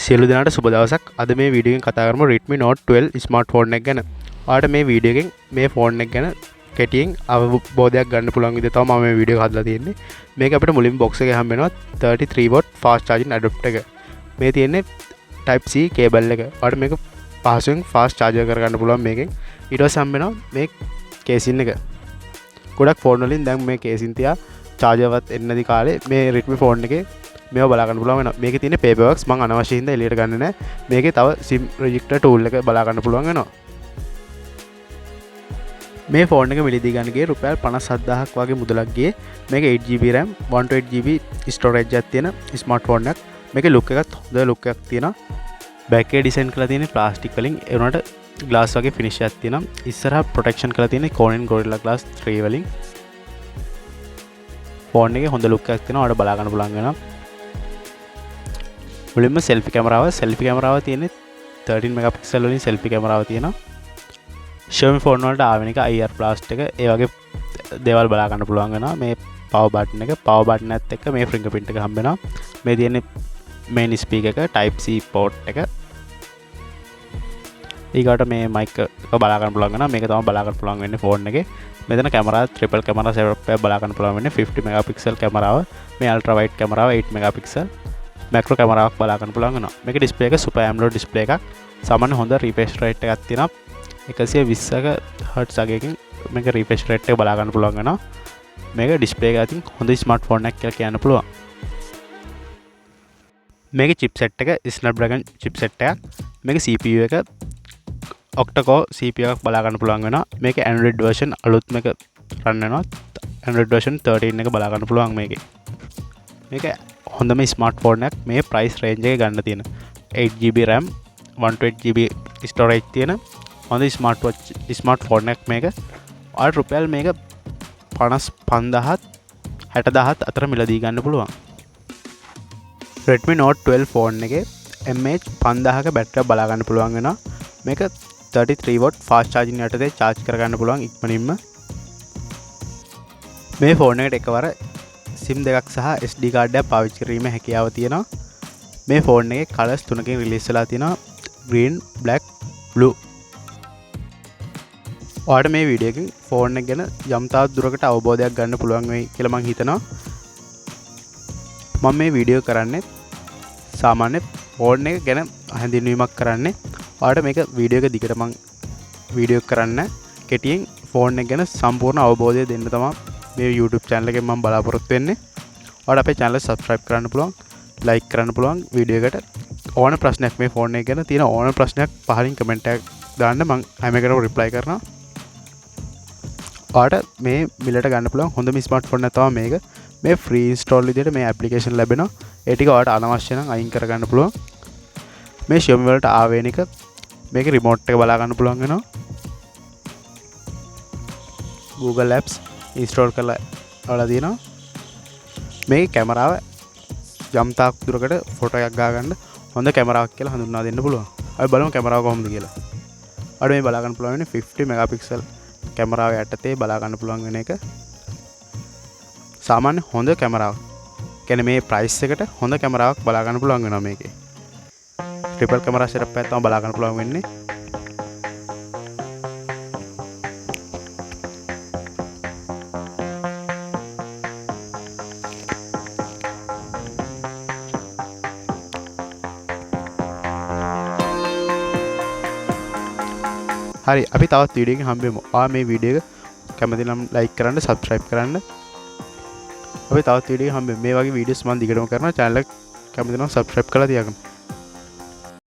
සියලු දෙනාට සුබ දවසක්. අද මේ වීඩියෝ එකෙන් කතා කරමු Redmi Note 12 ස්මාර්ට්ෆෝන් එක ගැන. ඔයාලට මේ වීඩියෝ එකෙන් මේ ෆෝන් එක ගැන කෙටියෙන් අවබෝධයක් ගන්න පුළුවන් විදිහට තමයි මම මේ වීඩියෝ එක හදලා තියෙන්නේ. මේක අපිට මුලින්ම බොක්ස් එකේ හම්බ වෙනවා 33 watt fast charging adapter එක. මේ තියෙන්නේ type C cable එක. ඔයාලට මේක පහසුවෙන් fast charger කරගන්න පුළුවන් මේකෙන්. ඊට පස්සේ හම්බ වෙනවා මේ කේසින් එක. ගොඩක් ෆෝන් වලින් දැන් මේ කේසින් තියා charger වත් එන්නේ නැති කාලේ මේ Redmi ෆෝන් එකේ මේව බලා ගන්න පුළුවන් වෙනවා. මේකේ තියෙන paper works මම අනවශ්‍ය හින්දා එළියට ගන්න නැහැ. මේකේ තව sim register tool එක බලා ගන්න පුළුවන් වෙනවා. මේ ෆෝන් එක මිලදී ගන්න ගියේ රුපියල් 57000ක් වගේ මුදලක් ගියේ. මේක 8GB RAM 128GB storage එකක් තියෙන ස්මාර්ට්ෆෝන් එකක්. මේකේ look එකත් හොඳ look එකක් තියෙනවා. back එක design කරලා තියෙන්නේ plastic වලින්. ඒ වුණාට glass වගේ finish එකක් තියෙනවා. ඉස්සරහා protection කරලා තියෙන්නේ Corning Gorilla Glass 3 වලින්. ෆෝන් එකේ හොඳ look එකක් තියෙනවා. ඔයාලට බලා ගන්න පුළුවන් වෙනවා. මුලින්ම selfie කැමරාව තියෙන්නේ 13 megapixel වලින් selfie කැමරාව තියෙනවා. Xiaomi ෆෝන් වලට ආවෙන එක IR blast එක ඒ වගේ දේවල් බලා ගන්න පුළුවන් වෙනවා. මේ power button එකත් එක්ක මේ fingerprint එක හම්බ වෙනවා. මේ තියෙන්නේ main speaker එක type C port එක. ඊගාට මේ mic එක බලා ගන්න පුළුවන් වෙනවා. මේක තමයි බලා ගන්න පුළුවන් වෙන්නේ ෆෝන් එකේ. මෙතන කැමරා triple camera setup එක බලා ගන්න පුළුවන් වෙන්නේ 50 megapixel කැමරාව. මේ ultra wide කැමරාව 8 megapixel. මැක්‍රෝ කැමරාවක් බලා ගන්න පුළුවන් වෙනවා. මේකේ ඩිස්ප්ලේ එක super AMOLED ඩිස්ප්ලේ එකක්. සාමාන්‍ය හොඳ refresh rate එකක් තියෙනවා. 120ක Hz අගයකින් මේක refresh rate එක බලා ගන්න පුළුවන් වෙනවා. මේක ඩිස්ප්ලේ එක අතින් හොඳ ස්මාර්ට්ෆෝන් එකක් කියලා කියන්න පුළුවන්. මේකේ chipset එක Snapdragon chipset එකක්. මේකේ CPU එක octa-core CPU එකක් බලා ගන්න පුළුවන් වෙනවා. මේකේ Android version අලුත් මේක run වෙනවා. Android version 13 එක බලා ගන්න පුළුවන් මේකේ. මේක හොඳම ස්මාර්ට්ෆෝන් එකක්. මේ ප්‍රයිස් රේන්ජ් එක ගන්න තියෙන 8GB RAM 128GB storage තියෙන හොඳ ස්මාර්ට්ෆෝන් එකක් මේක. ඔයාලට රුපියල් මේක 55000ත් 60000ත් අතර මිලදී ගන්න පුළුවන්. Redmi Note 12 ෆෝන් එකේ mAh 5000ක බැටරියක් බලා ගන්න පුළුවන් වෙනවා. මේක 33 watt fast charging යටතේ charge කරගන්න පුළුවන් ඉක්මනින්ම. මේ ෆෝන් එකට එකවර SIM දෙකක් සහ SD කාඩ් එකක් පාවිච්චි කිරීමේ හැකියාව තියෙනවා. මේ ෆෝන් එකේ කලර්ස් තුනකින් රිලීස් වෙලා තියෙනවා. green, black, blue. ඔයාලට මේ වීඩියෝ එකෙන් ෆෝන් එක ගැන යම් තාක් දුරකට අවබෝධයක් ගන්න පුළුවන් වෙයි කියලා මම හිතනවා. මම මේ වීඩියෝ කරන්නේ සාමාන්‍ය ෆෝන් එක ගැන හැඳින්වීමක් කරන්නේ. ඔයාලට මේක වීඩියෝ එක දිගට මම වීඩියෝ කරන්න කෙටියෙන් ෆෝන් එක ගැන සම්පූර්ණ අවබෝධය දෙන්න තමයි මේ YouTube channel එකෙන් මම බලාපොරොත්තු වෙන්නේ. ඔයාලට අපේ channel එක subscribe කරන්න පුළුවන්, like කරන්න පුළුවන්. වීඩියෝ එකට ඕන ප්‍රශ්නයක් මේ ෆෝන් එක ගැන තියෙන ඕන ප්‍රශ්නයක් පහලින් comment එකක් දාන්න මම හැම එකටම reply කරනවා. ඔයාලට මේ මිලට ගන්න පුළුවන් හොඳම ස්මාර්ට්ෆෝන් එක තමයි මේක. මේ free install විදිහට මේ application ලැබෙනවා. ඒ ටික ඔයාලට අනවශ්‍ය නම් අයින් කරගන්න පුළුවන්. මේ Xiaomi වලට ආවෙන එක මේකේ remote එක බලා ගන්න පුළුවන් වෙනවා. Google Apps install කරලා අවලා තියෙනවා. මේ කැමරාව යම් තාක් දුරකට ෆොටෝ එකක් ගන්න හොඳ කැමරාවක් කියලා හඳුන්වා දෙන්න පුළුවන්. අපි බලමු කැමරාව කොහොමද කියලා. අර මේ බලා ගන්න පුළුවන් වෙන්නේ 50 megapixel කැමරාව යටතේ බලා ගන්න පුළුවන් වෙන එක. සාමාන්‍ය හොඳ කැමරාවක්. කියන්නේ මේ ප්‍රයිස් එකට හොඳ කැමරාවක් බලා ගන්න පුළුවන් වෙනවා මේකේ. ට්‍රිපල් කැමරා සෙටප් එකක් තමයි බලා ගන්න පුළුවන් වෙන්නේ. හරි අපි තවත් වීඩියෝ එකකින් හම්බෙමු. ඔයා මේ වීඩියෝ එක කැමති නම් like කරන්න, subscribe කරන්න. අපි තවත් වීඩියෝ එකකින් හම්බෙමු. මේ වගේ වීඩියෝස් මම දිගටම කරනවා. channel එක කැමති නම් subscribe කරලා තියාගන්න.